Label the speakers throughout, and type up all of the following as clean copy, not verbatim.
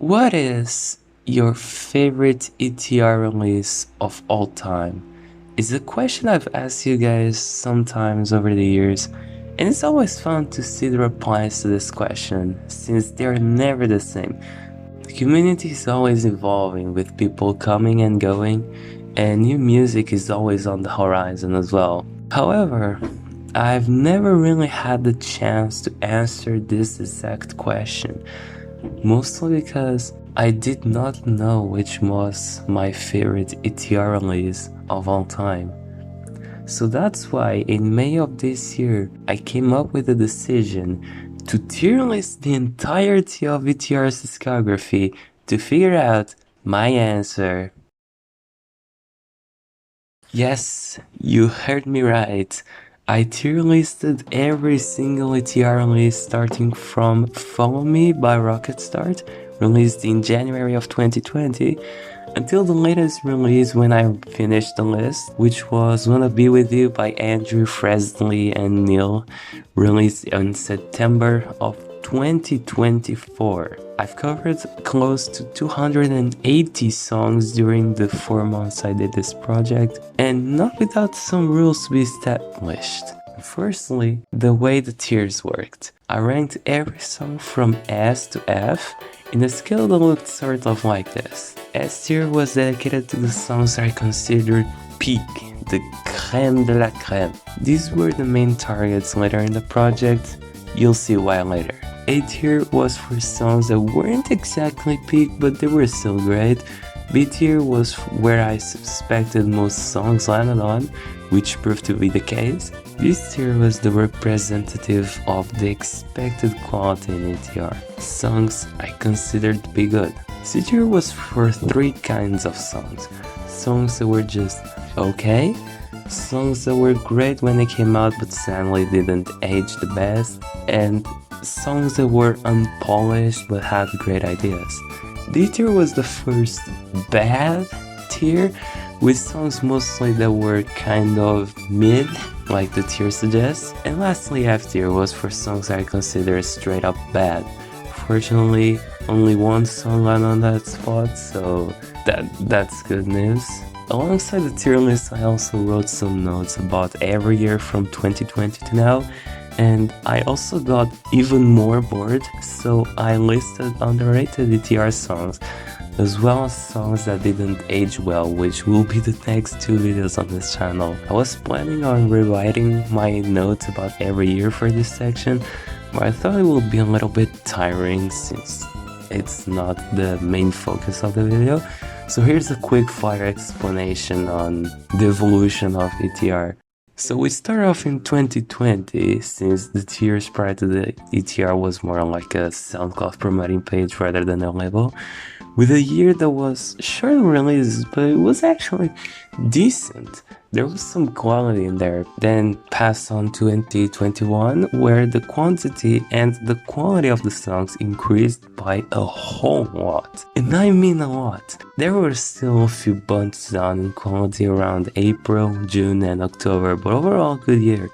Speaker 1: What is your favorite ETR release of all time? It's a question I've asked you guys sometimes over the years, and it's always fun to see the replies to this question, since they're never the same. The community is always evolving, with people coming and going, and new music is always on the horizon as well. However, I've never really had the chance to answer this exact question, mostly because I did not know which was my favorite ETR release of all time. So that's why in May of this year, I came up with the decision to tier list the entirety of ETR's discography to figure out my answer. Yes, you heard me right. I tier listed every single ETR release starting from Follow Me by Rocket Start, released in January of 2020, until the latest release when I finished the list, which was Wanna Be With You by Andrew, Fresley, and Neil, released in September of 2024. I've covered close to 280 songs during the 4 months I did this project, and not without some rules to be established. Firstly, the way the tiers worked. I ranked every song from S to F in a scale that looked sort of like this. S tier was dedicated to the songs I considered peak, the crème de la crème. These were the main targets later in the project, you'll see why later. A tier was for songs that weren't exactly peak, but they were still great. B tier was where I suspected most songs landed on, which proved to be the case. This tier was the representative of the expected quality in ETR, songs I considered to be good. C tier was for 3 kinds of songs: songs that were just okay, songs that were great when they came out but sadly didn't age the best, and songs that were unpolished but had great ideas. D tier was the first bad tier, with songs mostly that were kind of mid, like the tier suggests. And lastly, F tier was for songs I consider straight up bad. Fortunately, only one song landed on that spot, so that's good news. Alongside the tier list, I also wrote some notes about every year from 2020 to now, and I also got even more bored, so I listed underrated ETR songs, as well as songs that didn't age well, which will be the next 2 videos on this channel. I was planning on rewriting my notes about every year for this section, but I thought it would be a little bit tiring since it's not the main focus of the video. So here's a quick fire explanation on the evolution of ETR. So we start off in 2020, since the tiers prior to the ETR was more like a SoundCloud promoting page rather than a label, with a year that was short releases, but it was actually decent. There was some quality in there. Then passed on to 2021, where the quantity and the quality of the songs increased by a whole lot. And I mean a lot. There were still a few bumps down in quality around April, June, and October, but overall good year.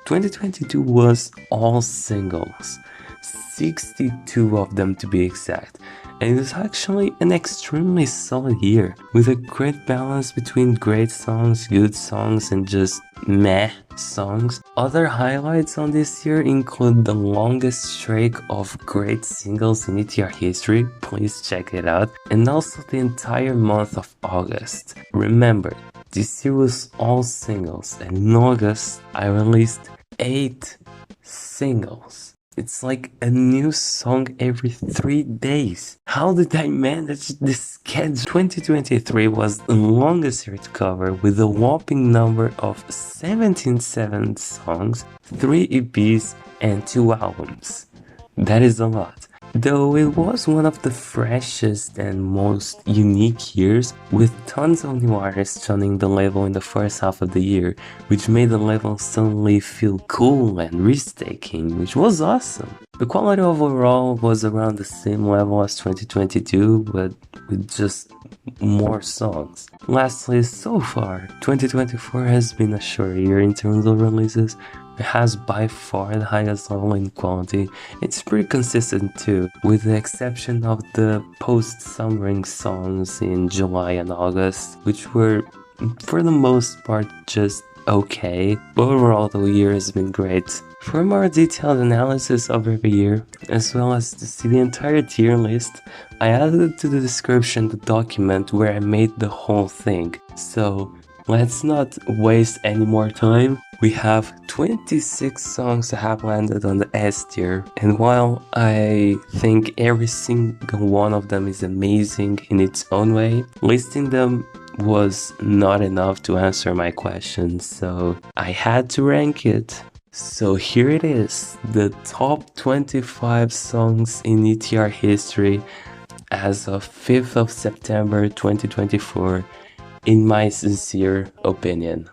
Speaker 1: 2022 was all singles, 62 of them to be exact. And it was actually an extremely solid year, with a great balance between great songs, good songs, and just meh songs. Other highlights on this year include the longest streak of great singles in ETR history, please check it out, and also the entire month of August. Remember, this year was all singles, and in August I released 8 singles. It's like a new song every 3 days. How did I manage this schedule? 2023 was the longest year to cover, with a whopping number of 17 songs, 3 EPs, and 2 albums. That is a lot. Though it was one of the freshest and most unique years, with tons of new artists joining the label in the first half of the year, which made the label suddenly feel cool and risk-taking, which was awesome. The quality overall was around the same level as 2022, but with just more songs. Lastly, so far, 2024 has been a short year in terms of releases, has by far the highest level in quality. It's pretty consistent too, with the exception of the post-summering songs in July and August, which were for the most part just okay. Overall, the year has been great. For a more detailed analysis of every year, as well as to see the entire tier list, I added to the description the document where I made the whole thing. So let's not waste any more time. We have 26 songs that have landed on the S tier, and while I think every single one of them is amazing in its own way, listing them was not enough to answer my question, so I had to rank it. So here it is, the top 25 songs in ETR history as of 5th of September 2024, in my sincere opinion.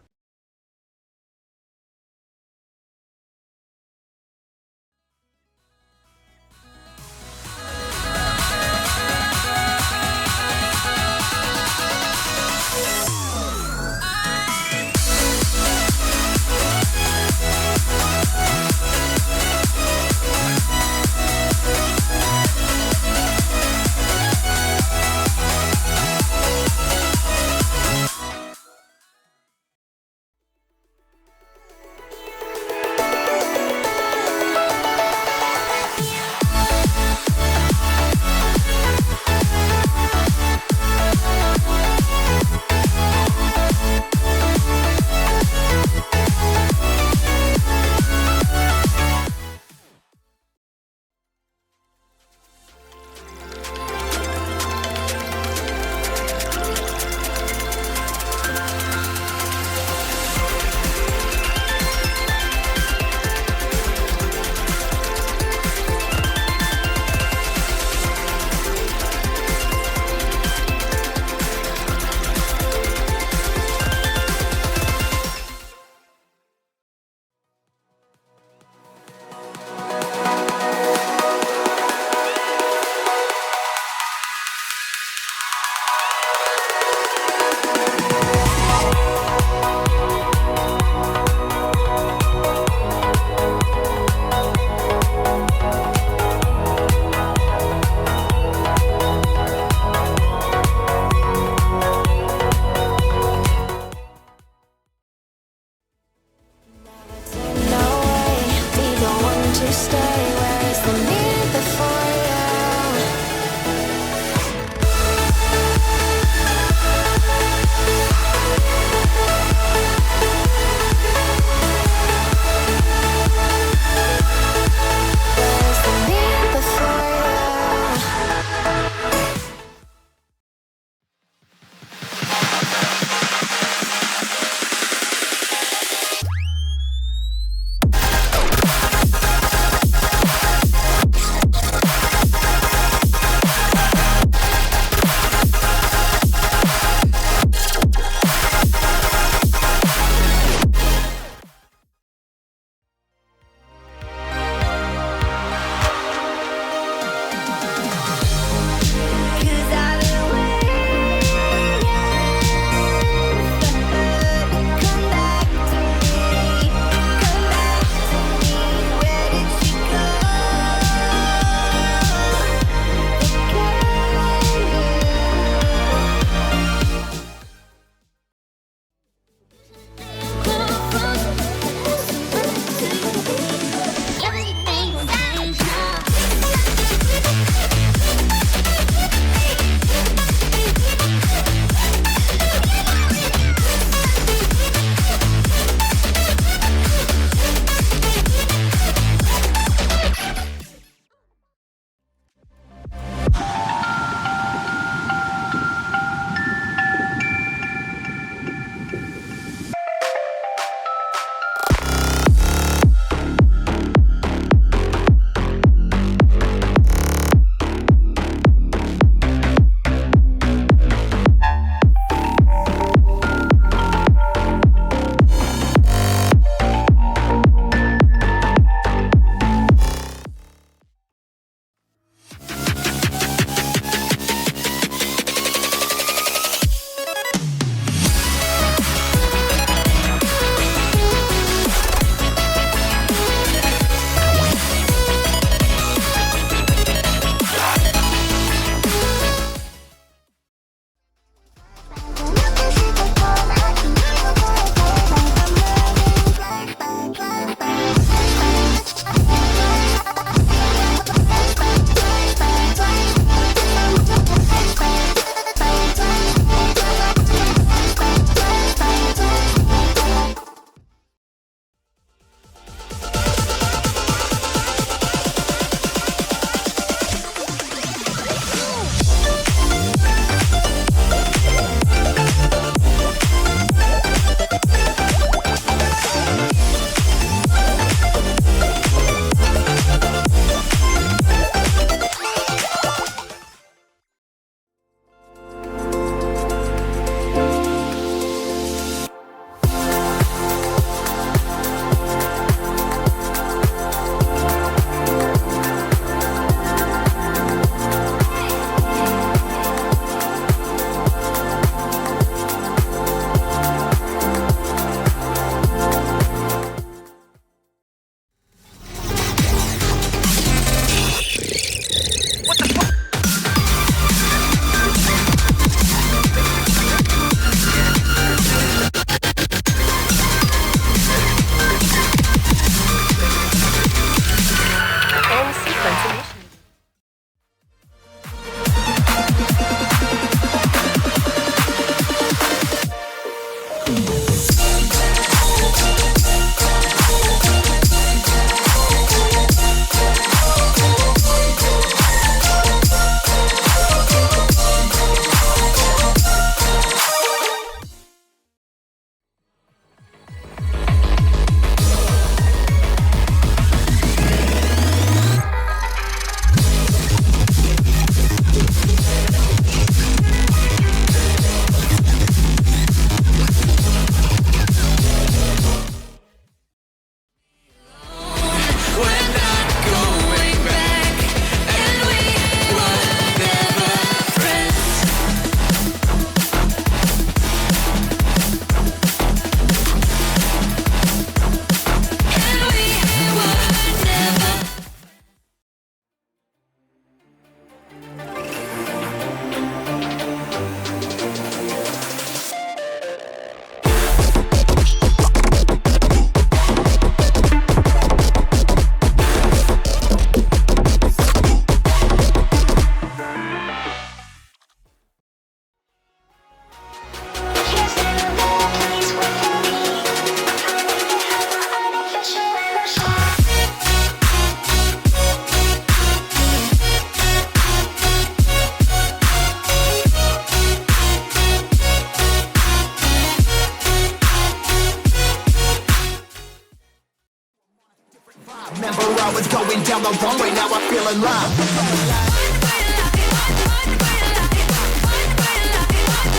Speaker 2: the runway, now I feel alive.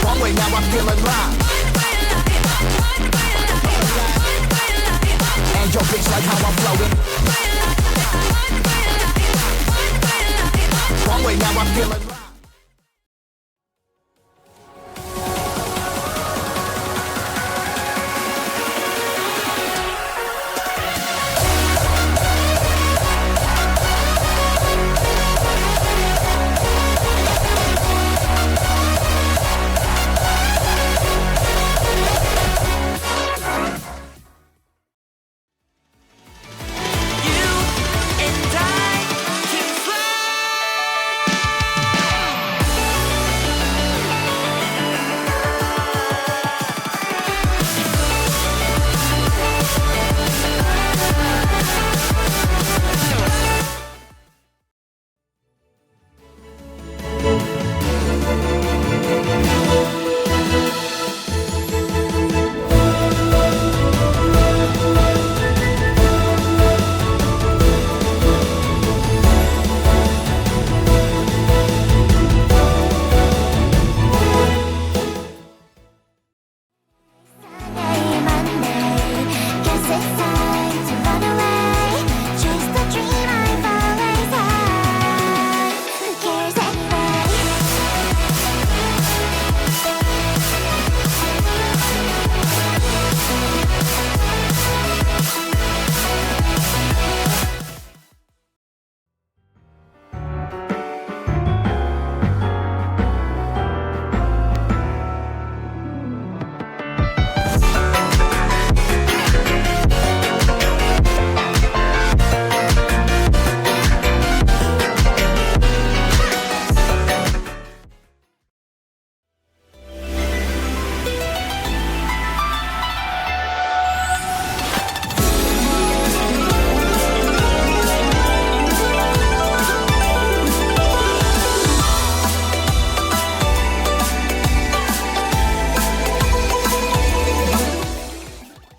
Speaker 2: Runway, now I feel alive. And your bitch like how I'm floating. Runway, now I feel alive.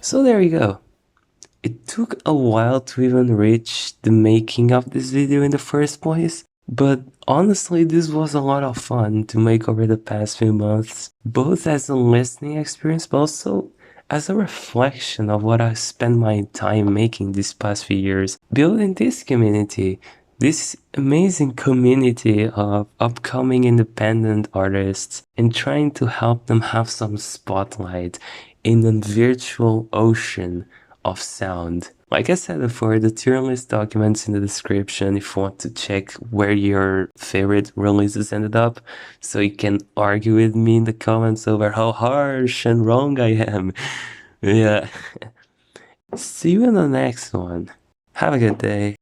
Speaker 1: So there you go. It took a while to even reach the making of this video in the first place, but honestly this was a lot of fun to make over the past few months, both as a listening experience but also as a reflection of what I spent my time making these past few years, building this community, this amazing community of upcoming independent artists, and trying to help them have some spotlight in a virtual ocean of sound. Like I said before, the tier list documents in the description if you want to check where your favorite releases ended up, so you can argue with me in the comments over how harsh and wrong I am. Yeah. See you in the next one. Have a good day.